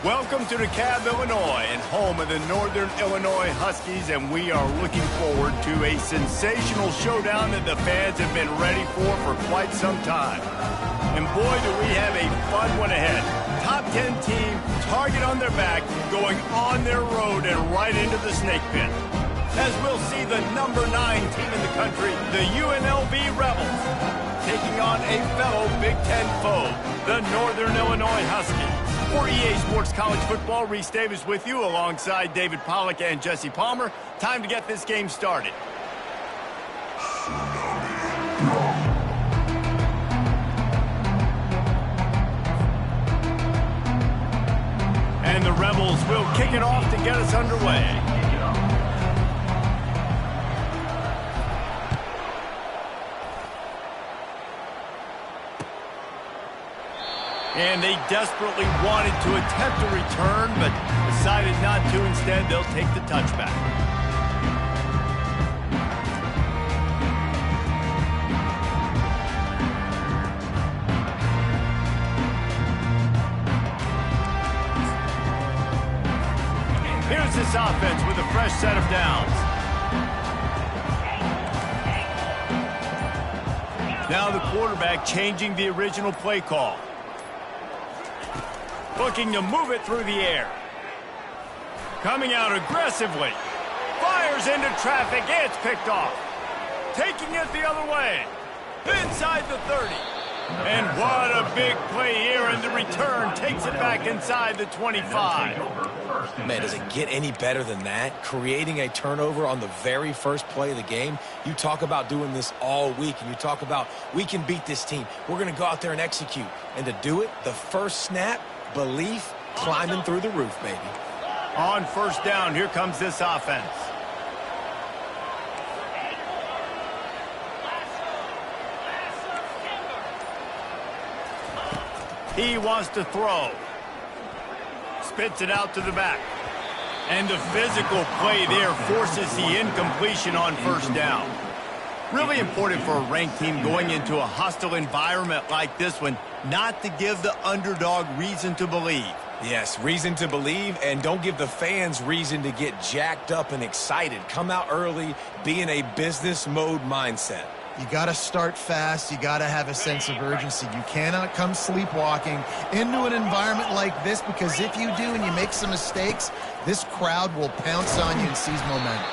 Welcome to DeKalb, Illinois, and home of the Northern Illinois Huskies, and we are looking forward to a sensational showdown that the fans have been ready for quite some time. And boy, do we have a fun one ahead. Top 10 team, target on their back, going on their road and right into the snake pit. As we'll see the number 9 team in the country, the UNLV Rebels, taking on a fellow Big Ten foe, the Northern Illinois Huskies. For EA Sports College Football, Reese Davis with you alongside David Pollack and Jesse Palmer. Time to get this game started. And the Rebels will kick it off to get us underway. And they desperately wanted to attempt a return, but decided not to. Instead, they'll take the touchback. Here's this offense with a fresh set of downs. Now the quarterback changing the original play call. Looking to move it through the air. Coming out aggressively. Fires into traffic. It's picked off. Taking it the other way. Inside the 30. And what a big play here, and the return takes it back inside the 25. Man, does it get any better than that? Creating a turnover on the very first play of the game. You talk about doing this all week, and you talk about, we can beat this team. We're going to go out there and execute. And to do it, the first snap, belief climbing through the roof, baby. On first down, here comes this offense. He wants to throw. Spits it out to the back. And the physical play there forces the incompletion on first down. Really important for a ranked team going into a hostile environment like this one, not to give the underdog reason to believe. Yes, reason to believe, and don't give the fans reason to get jacked up and excited. Come out early, be in a business mode mindset. You got to start fast. You got to have a sense of urgency. You cannot come sleepwalking into an environment like this, because if you do and you make some mistakes, this crowd will pounce on you and seize momentum.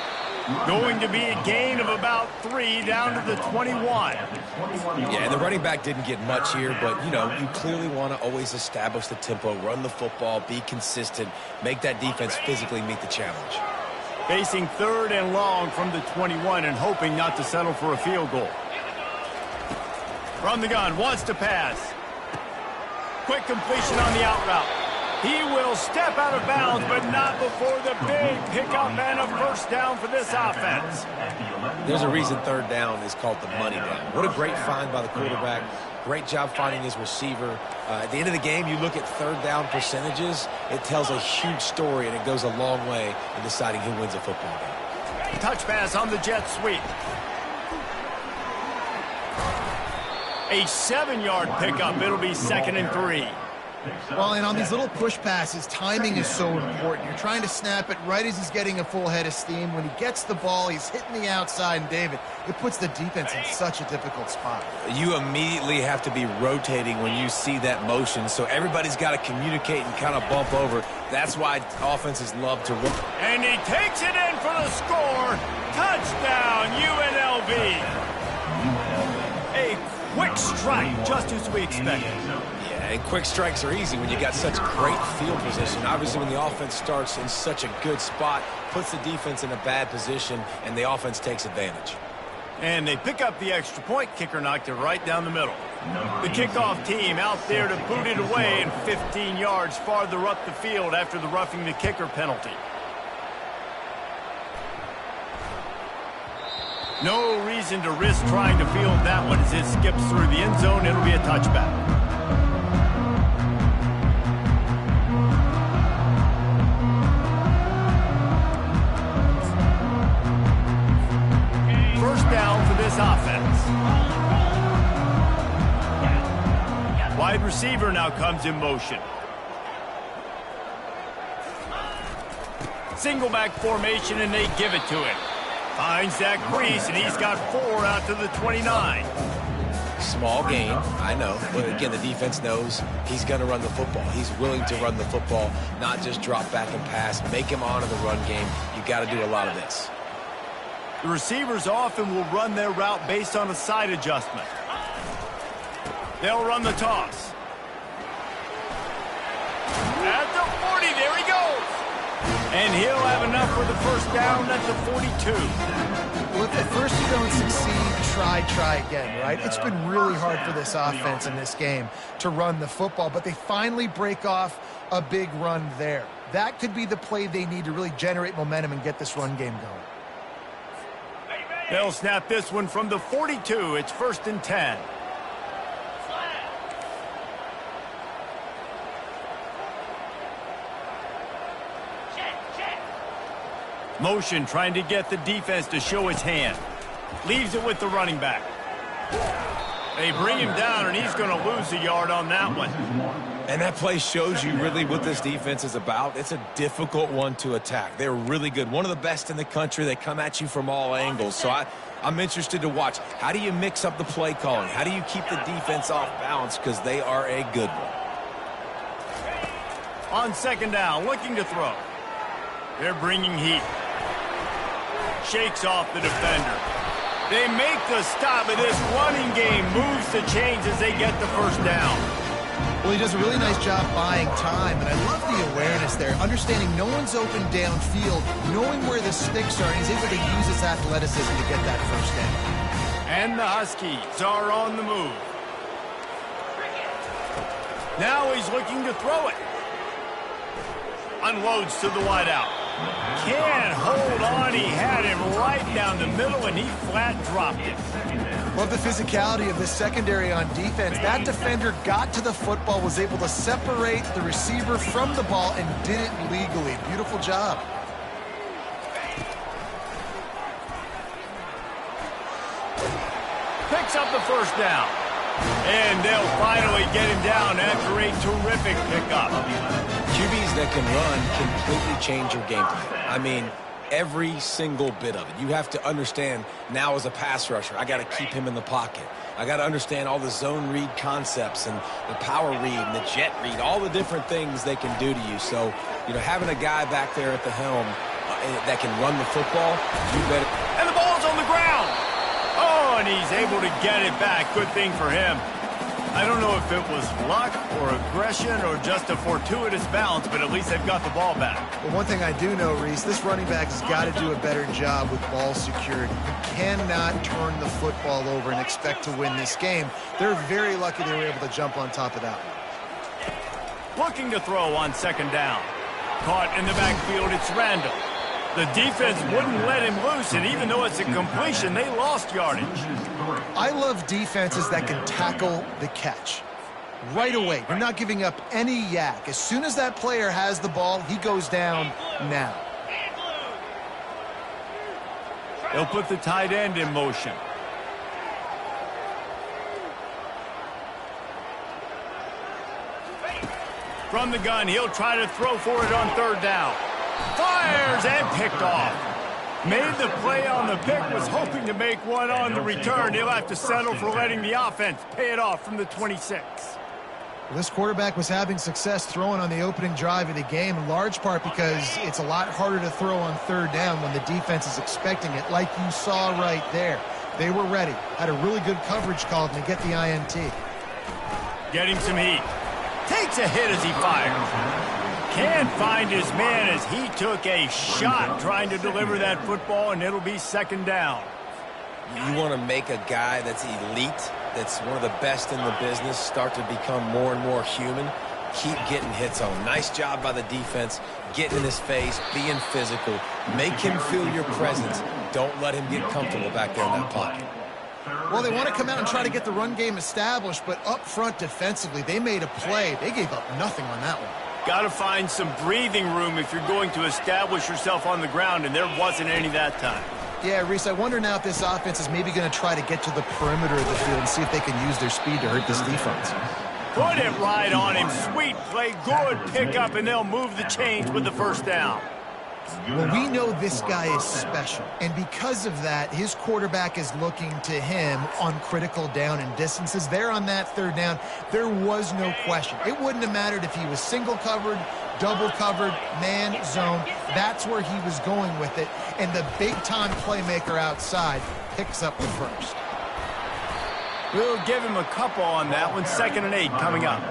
Going to be a gain of about 3 down to the 21. Yeah, and the running back didn't get much here, but, you know, you clearly want to always establish the tempo, run the football, be consistent, make that defense physically meet the challenge. Facing 3rd and long from the 21 and hoping not to settle for a field goal. From the gun, wants to pass. Quick completion on the out route. He will step out of bounds, but not before the big pickup and a first down for this offense. There's a reason 3rd down is called the money down. What a great find by the quarterback. Great job finding his receiver. At the end of the game, you look at 3rd down percentages. It tells a huge story, and it goes a long way in deciding who wins a football game. Touch pass on the jet sweep. A 7-yard pickup. It'll be 2nd and 3. Well, and on these little push passes, timing is so important. You're trying to snap it right as he's getting a full head of steam. When he gets the ball, he's hitting the outside, and David, it puts the defense in such a difficult spot. You immediately have to be rotating when you see that motion, so everybody's got to communicate and kind of bump over. That's why offenses love to run. And he takes it in for the score. Touchdown, UNLV. A quick strike, just as we expected. And quick strikes are easy when you got such great field position. Obviously, when the offense starts in such a good spot, puts the defense in a bad position, and the offense takes advantage. And they pick up the extra point. Kicker knocked it right down the middle. The kickoff team out there to boot it away, and 15 yards farther up the field after the roughing the kicker penalty. No reason to risk trying to field that one as it skips through the end zone. It'll be a touchback. Down for this offense. Wide receiver now comes in motion. Single back formation, and they give it to him. Finds that crease, and he's got 4 out to the 29. Small gain, I know. But again, the defense knows he's going to run the football. He's willing to run the football, not just drop back and pass. Make him honor the run game. You got to do a lot of this. The receivers often will run their route based on a side adjustment. They'll run the toss. At the 40, there he goes. And he'll have enough for the first down at the 42. Well, if at first you don't succeed, try again, right? It's been really hard for this offense in this game to run the football, but they finally break off a big run there. That could be the play they need to really generate momentum and get this run game going. They'll snap this one from the 42. It's 1st and 10. Motion trying to get the defense to show his hand. Leaves it with the running back. They bring him down, and he's going to lose a yard on that one. And that play shows you really what this defense is about. It's a difficult one to attack. They're really good. One of the best in the country. They come at you from all angles. So I'm interested to watch. How do you mix up the play calling? How do you keep the defense off balance? Because they are a good one. On 2nd down, looking to throw. They're bringing heat. Shakes off the defender. They make the stop, and this running game moves the chains as they get the first down. Well, he does a really nice job buying time, and I love the awareness there, understanding no one's open downfield, knowing where the sticks are, and he's able to use his athleticism to get that first down. And the Huskies are on the move. Now he's looking to throw it. Unloads to the wideout. Can't hold on. He had him right down the middle, and he flat dropped it. Love the physicality of the secondary on defense. That defender got to the football, was able to separate the receiver from the ball, and did it legally. Beautiful job. Picks up the first down. And they'll finally get him down after a terrific pickup. QBs that can run completely change your game plan. I mean, every single bit of it. You have to understand now as a pass rusher, I got to keep him in the pocket. I got to understand all the zone read concepts and the power read and the jet read, all the different things they can do to you. So, having a guy back there at the helm that can run the football, you better. And the ball's on the ground. Oh, and he's able to get it back. Good thing for him. I don't know if it was luck or aggression or just a fortuitous bounce, but at least they've got the ball back. Well, one thing I do know, Reese, this running back has got to do a better job with ball security. You cannot turn the football over and expect to win this game. They're very lucky they were able to jump on top of that one. Looking to throw on 2nd down. Caught in the backfield, it's Randall. The defense wouldn't let him loose, and even though it's a completion, they lost yardage. I love defenses that can tackle the catch. Right away, you're not giving up any yak. As soon as that player has the ball, he goes down now. They'll put the tight end in motion. From the gun, he'll try to throw for it on 3rd down. Fires and picked off. Made the play on the pick, was hoping to make one on the return. He'll have to settle for letting the offense pay it off from the 26. Well, this quarterback was having success throwing on the opening drive of the game, in large part because it's a lot harder to throw on 3rd down when the defense is expecting it, like you saw right there. They were ready, had a really good coverage call to get the INT. Getting some heat. Takes a hit as he fires. Can't find his man as he took a shot trying to deliver that football, and it'll be 2nd down. You want to make a guy that's elite, that's one of the best in the business, start to become more and more human. Keep getting hits on him. Nice job by the defense, getting in his face, being physical. Make him feel your presence. Don't let him get comfortable back there in that pocket. Well, they want to come out and try to get the run game established, but up front defensively, they made a play. They gave up nothing on that one. Got to find some breathing room if you're going to establish yourself on the ground, and there wasn't any that time. Yeah, Reese, I wonder now if this offense is maybe going to try to get to the perimeter of the field and see if they can use their speed to hurt this defense. Put it right on him. Sweet play, good pickup, and they'll move the chains with the first down. Well, we know this guy is special, and because of that, his quarterback is looking to him on critical down and distances. There on that third down, there was no question. It wouldn't have mattered if he was single covered, double covered, man, zone. That's where he was going with it, and the big-time playmaker outside picks up the first. We'll give him a couple on that one. 2nd and 8 coming up.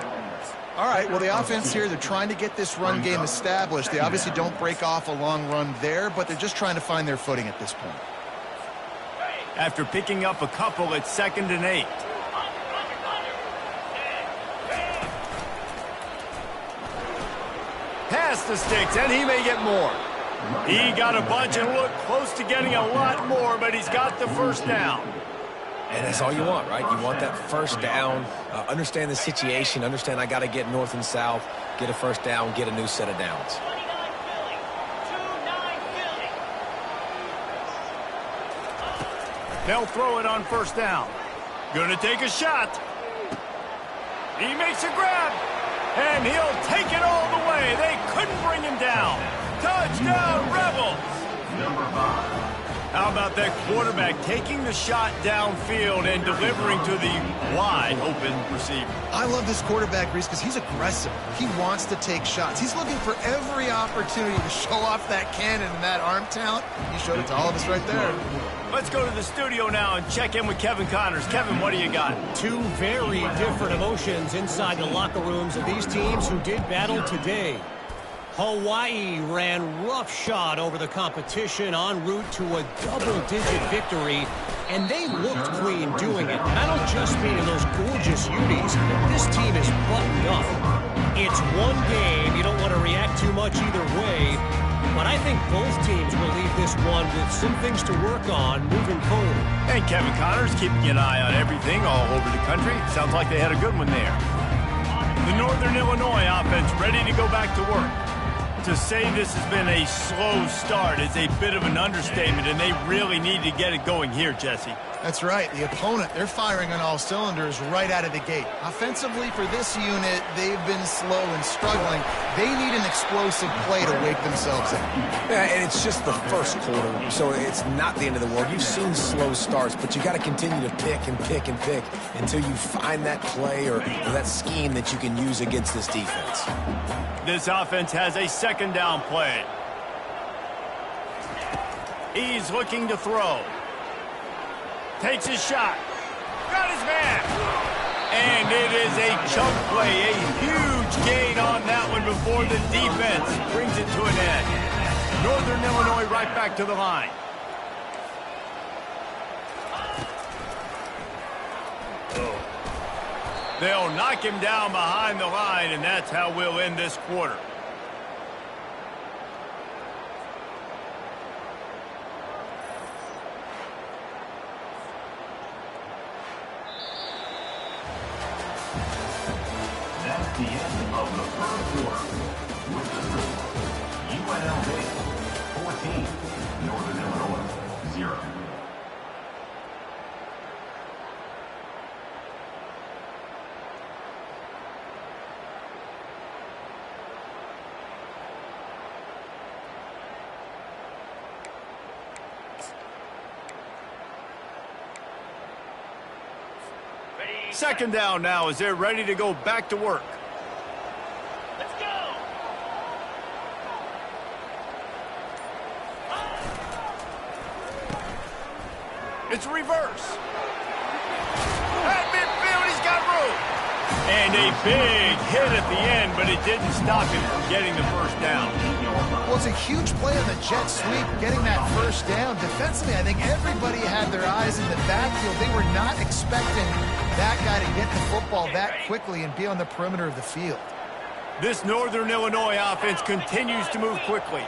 All right, well, the offense here, they're trying to get this run game established. They obviously don't break off a long run there, but they're just trying to find their footing at this point. After picking up a couple, it's 2nd and 8. Pass the sticks, and he may get more. He got a bunch and looked close to getting a lot more, but he's got the first down. And that's all you want, right? You want that first down, understand the situation, understand I got to get north and south, get a first down, get a new set of downs. They'll throw it on first down. Gonna take a shot. He makes a grab, and he'll take it all the way. They couldn't bring him down. Touchdown, Rebels! Number 5. How about that quarterback taking the shot downfield and delivering to the wide-open receiver? I love this quarterback, Reese, because he's aggressive. He wants to take shots. He's looking for every opportunity to show off that cannon and that arm talent. He showed it to all of us right there. Let's go to the studio now and check in with Kevin Connors. Kevin, what do you got? Two very different emotions inside the locker rooms of these teams who did battle today. Hawaii ran roughshod over the competition en route to a double-digit victory, and they looked clean doing it. I don't just mean in those gorgeous unis. This team is buttoned up. It's one game. You don't want to react too much either way, but I think both teams will leave this one with some things to work on moving forward. And Kevin Connors keeping an eye on everything all over the country. Sounds like they had a good one there. The Northern Illinois offense ready to go back to work. To say this has been a slow start is a bit of an understatement, and they really need to get it going here, Jesse. That's right. The opponent, they're firing on all cylinders right out of the gate. Offensively, for this unit, they've been slow and struggling. They need an explosive play to wake themselves up. Yeah, and it's just the first quarter, so it's not the end of the world. You've seen slow starts, but you got to continue to pick and pick and pick until you find that play or that scheme that you can use against this defense. This offense has a 2nd down play. He's looking to throw. Takes his shot. Got his man. And it is a chunk play, a huge gain on that one before the defense brings it to an end. Northern Illinois right back to the line. They'll knock him down behind the line, and that's how we'll end this quarter. That's the end of the first quarter. With the score, UNLV 14, Northern Illinois 0. Second down now as they're ready to go back to work. Let's go! It's reverse. At midfield, he's got room. And a big hit at the end, but it didn't stop him from getting the first down. Well, it's a huge play on the jet sweep, getting that first down. Defensively, I think everybody had their eyes in the backfield. They were not expecting that guy to get the football that quickly and be on the perimeter of the field. This Northern Illinois offense continues to move quickly.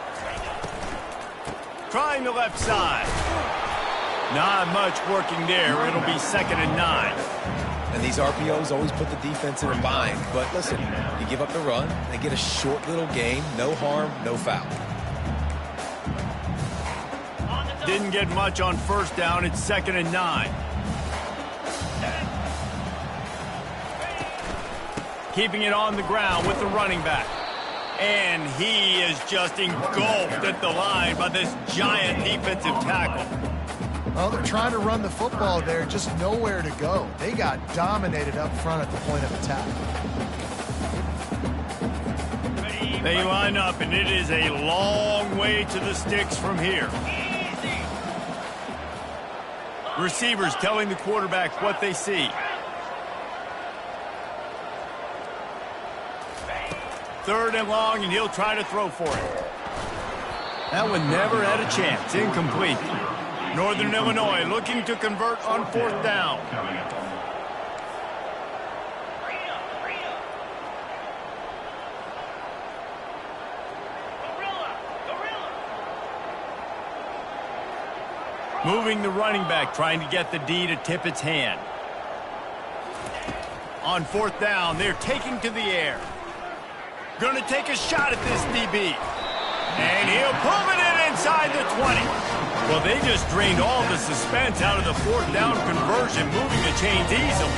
Trying the left side. Not much working there. It'll be 2nd and 9. And these RPOs always put the defense in a bind. But listen, you give up the run, they get a short little gain, no harm, no foul. Didn't get much on first down. It's 2nd and 9. Keeping it on the ground with the running back. And And he is just engulfed at the line by this giant defensive tackle. Well, they're trying to run the football there, just nowhere to go. They got dominated up front at the point of attack. They line up, and it is a long way to the sticks from here. Receivers telling the quarterback what they see. Third and long, and he'll try to throw for it. That one never had a chance. Incomplete. Northern Illinois looking to convert on fourth down. Moving the running back, trying to get the D to tip its hand. On fourth down, they're taking to the air. Going to take a shot at this DB. And he'll pull it in inside the 20. Well, they just drained all the suspense out of the fourth down conversion, moving the chains easily.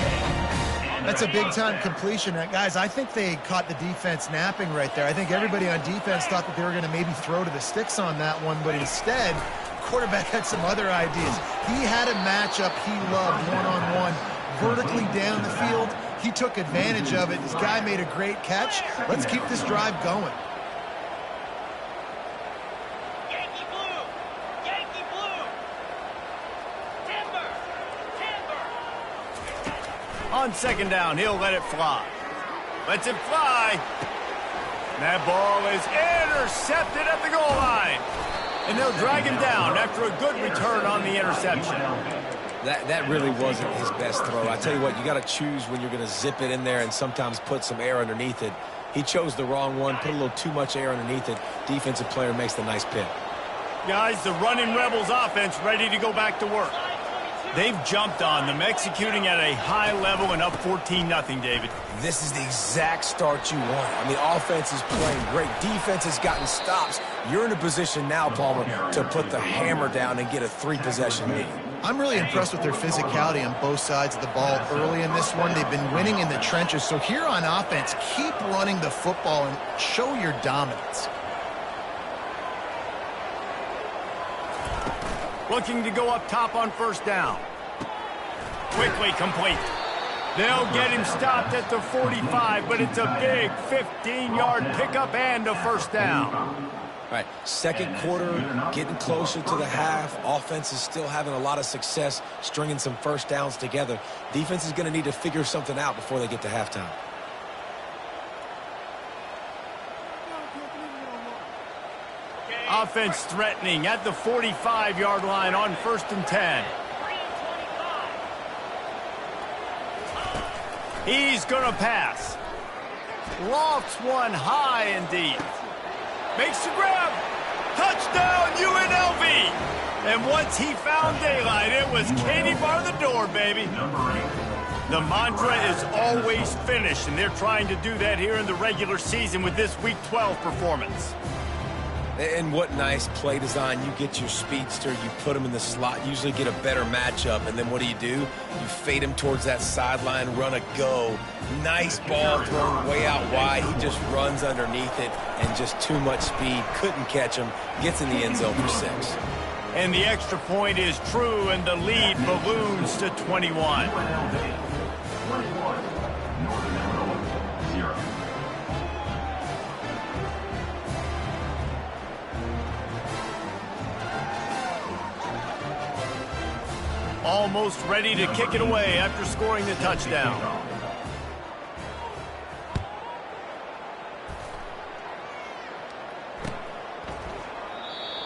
That's a big-time completion. Guys, I think they caught the defense napping right there. I think everybody on defense thought that they were going to maybe throw to the sticks on that one, but instead, the quarterback had some other ideas. He had a matchup he loved, one-on-one, vertically down the field. He took advantage of it. This guy made a great catch. Let's keep this drive going. Yankee blue! Yankee blue! Timber! Timber! On second down, he'll let it fly. Lets it fly. That ball is intercepted at the goal line. And they'll drag him down after a good return on the interception. That really wasn't his best throw. I tell you what, you got to choose when you're going to zip it in there and sometimes put some air underneath it. He chose the wrong one, put a little too much air underneath it. Defensive player makes the nice pick. Guys, the running Rebels offense ready to go back to work. They've jumped on them, executing at a high level and up 14-0, David. This is the exact start you want. I mean, offense is playing great. Defense has gotten stops. You're in a position now, Palmer, to put the hammer down and get a 3-possession lead. I'm really impressed with their physicality on both sides of the ball early in this one. They've been winning in the trenches. So here on offense, keep running the football and show your dominance. Looking to go up top on first down. Quickly complete. They'll get him stopped at the 45, but it's a big 15-yard pickup and a first down. All right, second quarter, getting closer to the half. Offense is still having a lot of success stringing some first downs together. Defense is going to need to figure something out before they get to halftime. Offense threatening at the 45-yard line on first and 10. He's going to pass. Lofts one high and deep. Makes the grab. Touchdown, UNLV. And once he found daylight, it was Katie bar the door, baby. The mantra is always finish, and they're trying to do that here in the regular season with this Week 12 performance. And what nice play design. You get your speedster, you put him in the slot, usually get a better matchup, and then what do? You fade him towards that sideline, run a go. Nice ball thrown way out wide. He just runs underneath it, and just too much speed. Couldn't catch him. Gets in the end zone for 6. And the extra point is true, and the lead balloons to 21. 21, Northern Illinois, 0. Almost ready to kick it away after scoring the touchdown.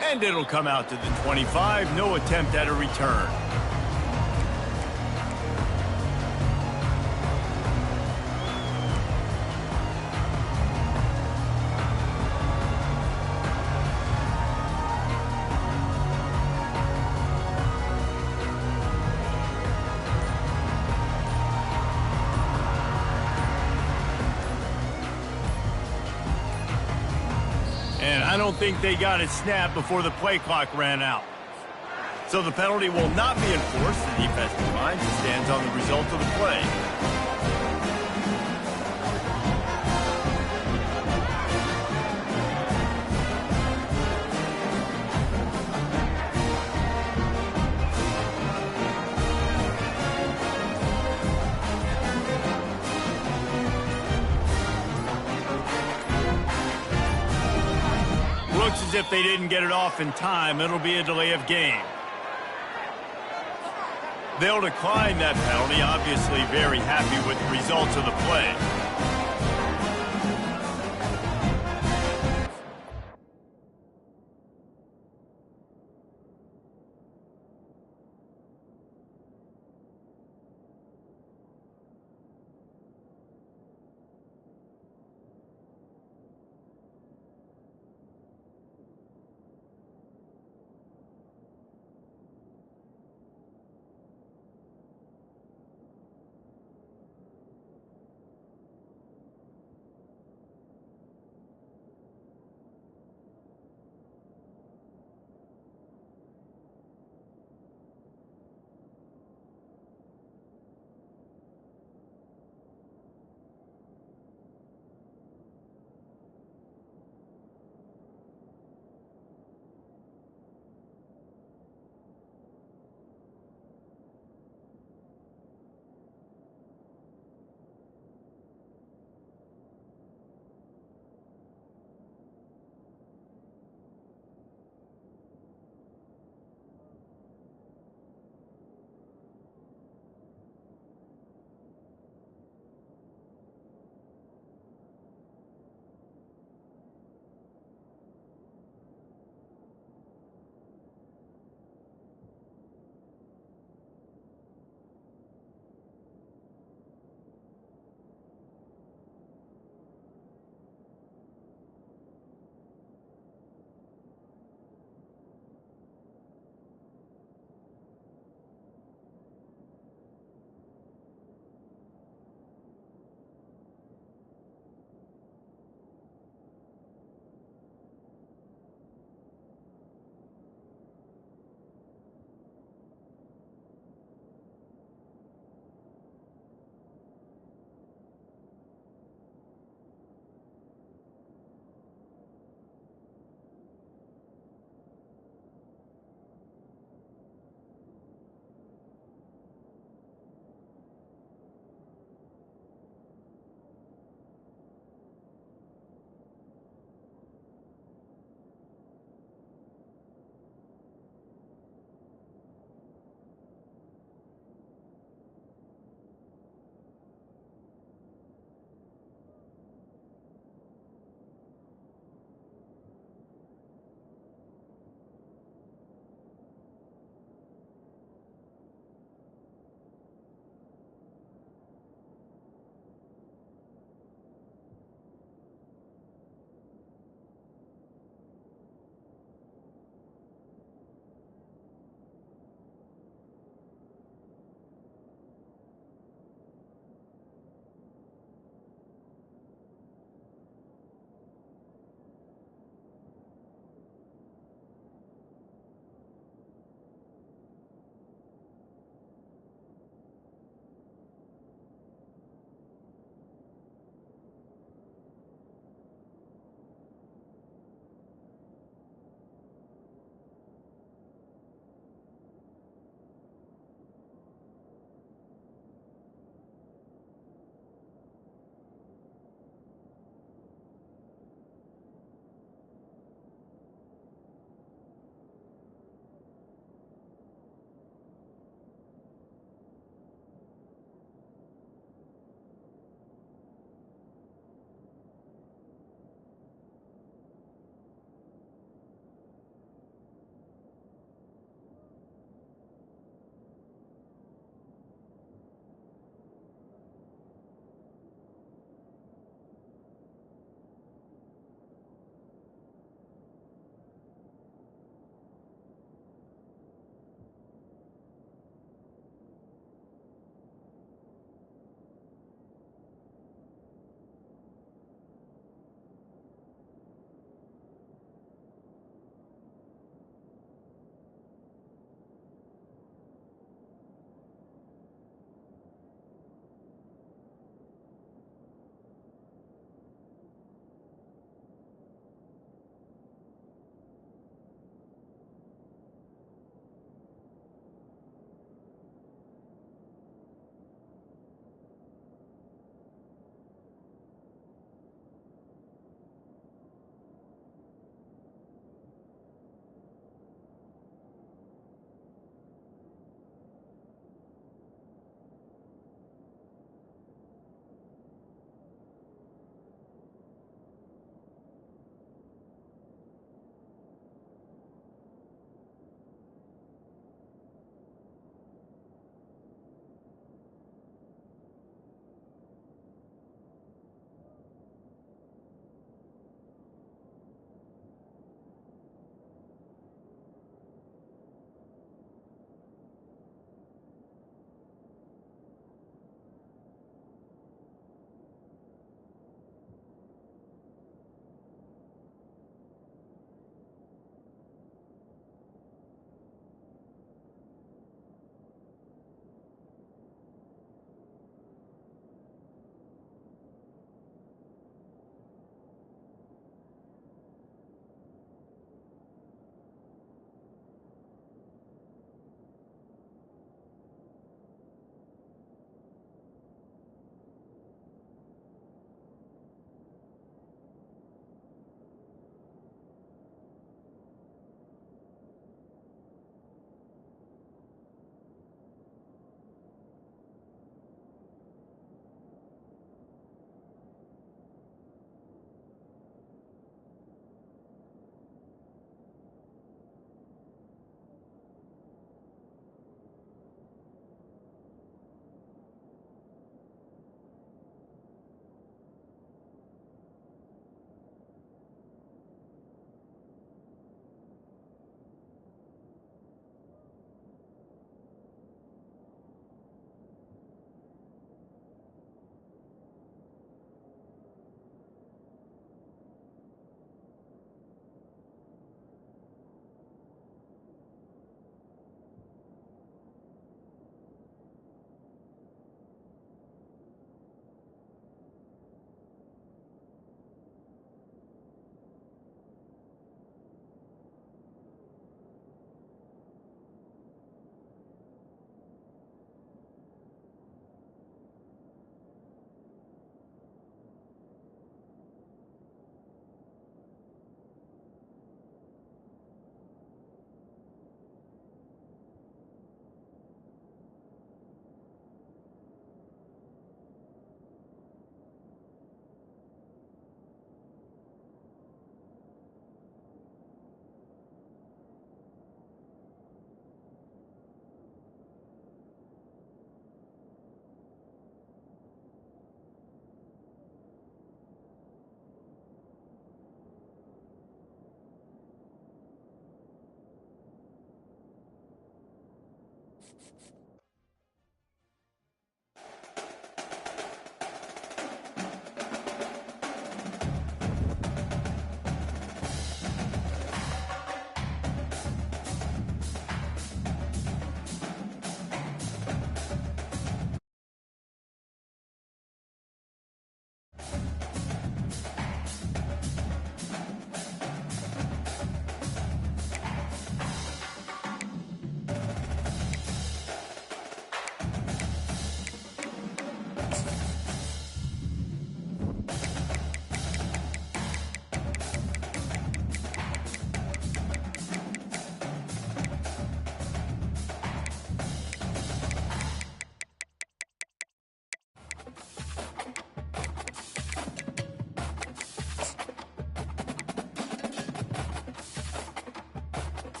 And it'll come out to the 25. No attempt at a return. I don't think they got it snapped before the play clock ran out. So the penalty will not be enforced. The defensive line stands on the result of the play. Looks as if they didn't get it off in time. It'll be a delay of game. They'll decline that penalty, obviously very happy with the results of the play.